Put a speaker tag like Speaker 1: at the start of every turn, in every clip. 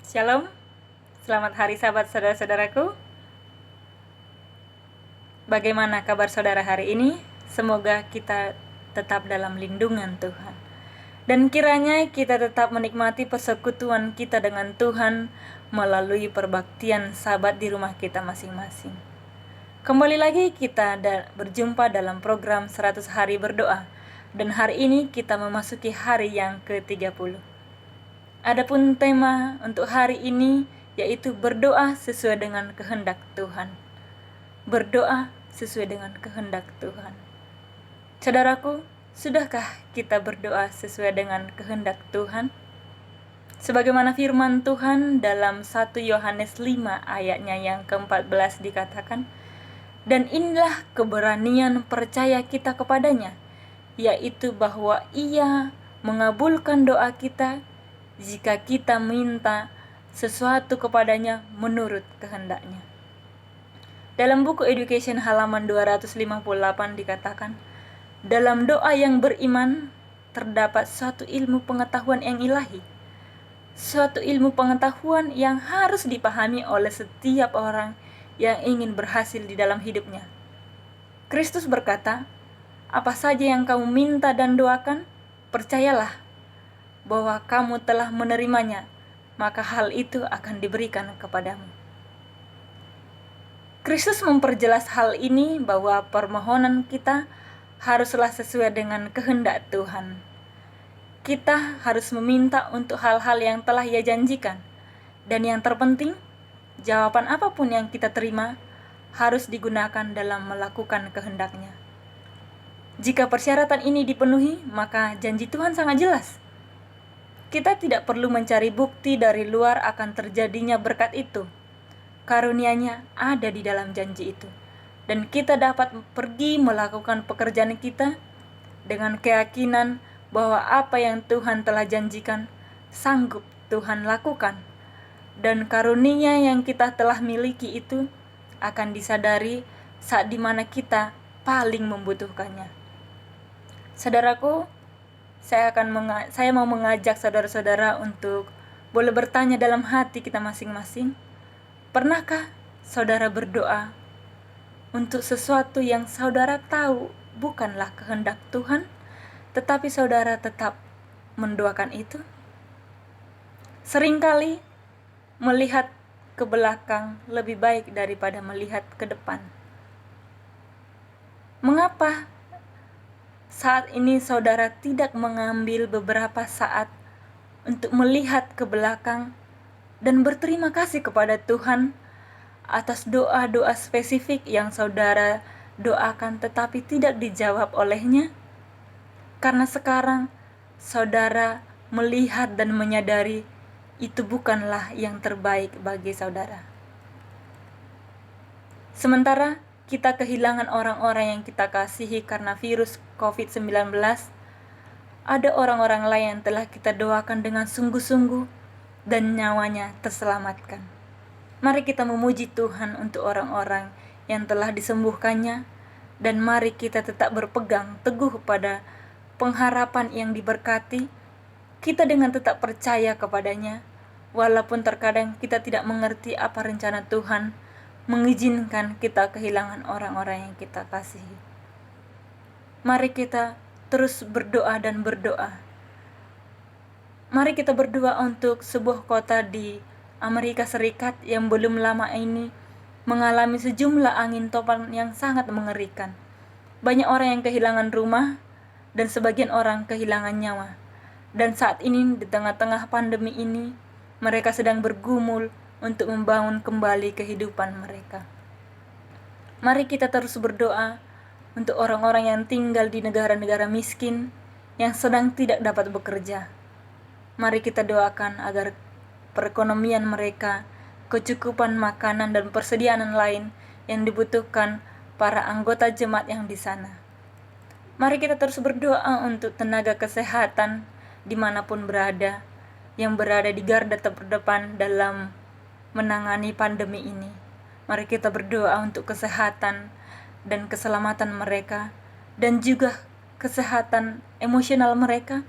Speaker 1: Shalom, selamat hari Sabat saudara-saudaraku. Bagaimana kabar saudara hari ini? Semoga kita tetap dalam lindungan Tuhan. Dan kiranya kita tetap menikmati persekutuan kita dengan Tuhan melalui perbaktian Sabat di rumah kita masing-masing. Kembali lagi kita berjumpa dalam program 100 hari berdoa. Dan hari ini kita memasuki hari yang ke-30. Adapun tema untuk hari ini yaitu berdoa sesuai dengan kehendak Tuhan. Berdoa sesuai dengan kehendak Tuhan. Saudaraku, sudahkah kita berdoa sesuai dengan kehendak Tuhan? Sebagaimana firman Tuhan dalam 1 Yohanes 5 ayatnya yang ke-14 dikatakan, dan inilah keberanian percaya kita kepadanya, yaitu bahwa Ia mengabulkan doa kita jika kita minta sesuatu kepadanya menurut kehendaknya. Dalam buku Education halaman 258 dikatakan, dalam doa yang beriman terdapat suatu ilmu pengetahuan yang ilahi, suatu ilmu pengetahuan yang harus dipahami oleh setiap orang yang ingin berhasil di dalam hidupnya. Kristus berkata, apa saja yang kamu minta dan doakan, percayalah bahwa kamu telah menerimanya, maka hal itu akan diberikan kepadamu. Kristus memperjelas hal ini bahwa permohonan kita haruslah sesuai dengan kehendak Tuhan. Kita harus meminta untuk hal-hal yang telah Ia janjikan. Dan yang terpenting, jawaban apapun yang kita terima harus digunakan dalam melakukan kehendaknya. Jika persyaratan ini dipenuhi, maka janji Tuhan sangat jelas. Kita tidak perlu mencari bukti dari luar akan terjadinya berkat itu. Karunia-Nya ada di dalam janji itu. Dan kita dapat pergi melakukan pekerjaan kita dengan keyakinan bahwa apa yang Tuhan telah janjikan sanggup Tuhan lakukan. Dan karunia yang kita telah miliki itu akan disadari saat dimana kita paling membutuhkannya. Saudaraku, saya mau mengajak saudara-saudara untuk boleh bertanya dalam hati kita masing-masing. Pernahkah saudara berdoa untuk sesuatu yang saudara tahu bukanlah kehendak Tuhan, tetapi saudara tetap mendoakan itu? Seringkali melihat ke belakang lebih baik daripada melihat ke depan. Mengapa saat ini saudara tidak mengambil beberapa saat untuk melihat ke belakang dan berterima kasih kepada Tuhan atas doa-doa spesifik yang saudara doakan tetapi tidak dijawab olehnya? Karena sekarang saudara melihat dan menyadari itu bukanlah yang terbaik bagi saudara. Sementara kita kehilangan orang-orang yang kita kasihi karena virus COVID-19, ada orang-orang lain yang telah kita doakan dengan sungguh-sungguh dan nyawanya terselamatkan. Mari kita memuji Tuhan untuk orang-orang yang telah disembuhkannya, dan mari kita tetap berpegang teguh pada pengharapan yang diberkati, kita dengan tetap percaya kepadanya, walaupun terkadang kita tidak mengerti apa rencana Tuhan mengizinkan kita kehilangan orang-orang yang kita kasihi. Mari kita terus berdoa dan berdoa. Mari kita berdoa untuk sebuah kota di Amerika Serikat yang belum lama ini mengalami sejumlah angin topan yang sangat mengerikan. Banyak orang yang kehilangan rumah dan sebagian orang kehilangan nyawa. Dan saat ini di tengah-tengah pandemi ini, mereka sedang bergumul untuk membangun kembali kehidupan mereka. Mari kita terus berdoa untuk orang-orang yang tinggal di negara-negara miskin yang sedang tidak dapat bekerja. Mari kita doakan agar perekonomian mereka, kecukupan makanan dan persediaan lain yang dibutuhkan para anggota jemaat yang di sana. Mari kita terus berdoa untuk tenaga kesehatan dimanapun berada, yang berada di garda terdepan dalam menangani pandemi ini. Mari kita berdoa untuk kesehatan dan keselamatan mereka, dan juga kesehatan emosional mereka,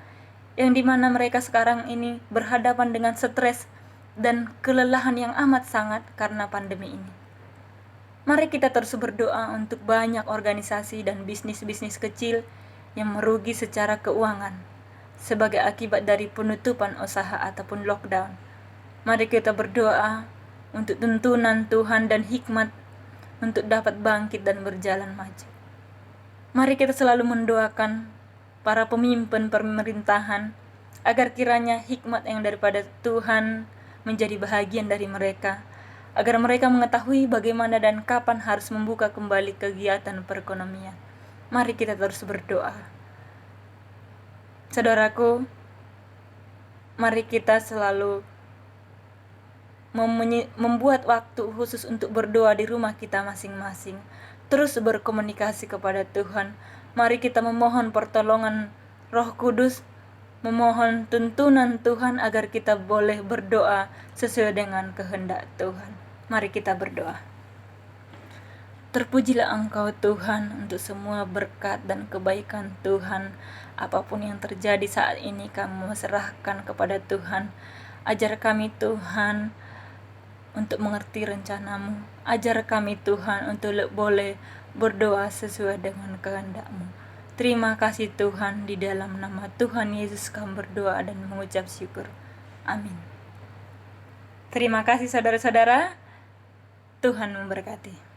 Speaker 1: yang dimana mereka sekarang ini berhadapan dengan stres dan kelelahan yang amat sangat karena pandemi ini. Mari kita terus berdoa untuk banyak organisasi dan bisnis-bisnis kecil yang merugi secara keuangan sebagai akibat dari penutupan usaha ataupun lockdown. Mari kita berdoa untuk tuntunan Tuhan dan hikmat untuk dapat bangkit dan berjalan maju. Mari kita selalu mendoakan para pemimpin pemerintahan agar kiranya hikmat yang daripada Tuhan menjadi bahagian dari mereka, agar mereka mengetahui bagaimana dan kapan harus membuka kembali kegiatan perekonomian. Mari kita terus berdoa. Saudaraku, mari kita selalu membuat waktu khusus untuk berdoa di rumah kita masing-masing. Terus berkomunikasi kepada Tuhan. Mari kita memohon pertolongan Roh Kudus, memohon tuntunan Tuhan agar kita boleh berdoa sesuai dengan kehendak Tuhan. Mari kita berdoa. Terpujilah Engkau Tuhan untuk semua berkat dan kebaikan Tuhan. Apapun yang terjadi saat ini kami serahkan kepada Tuhan. Ajar kami Tuhan untuk mengerti rencanamu. Ajar kami Tuhan untuk boleh berdoa sesuai dengan kehendak-Mu. Terima kasih Tuhan, di dalam nama Tuhan Yesus kami berdoa dan mengucap syukur. Amin. Terima kasih saudara-saudara. Tuhan memberkati.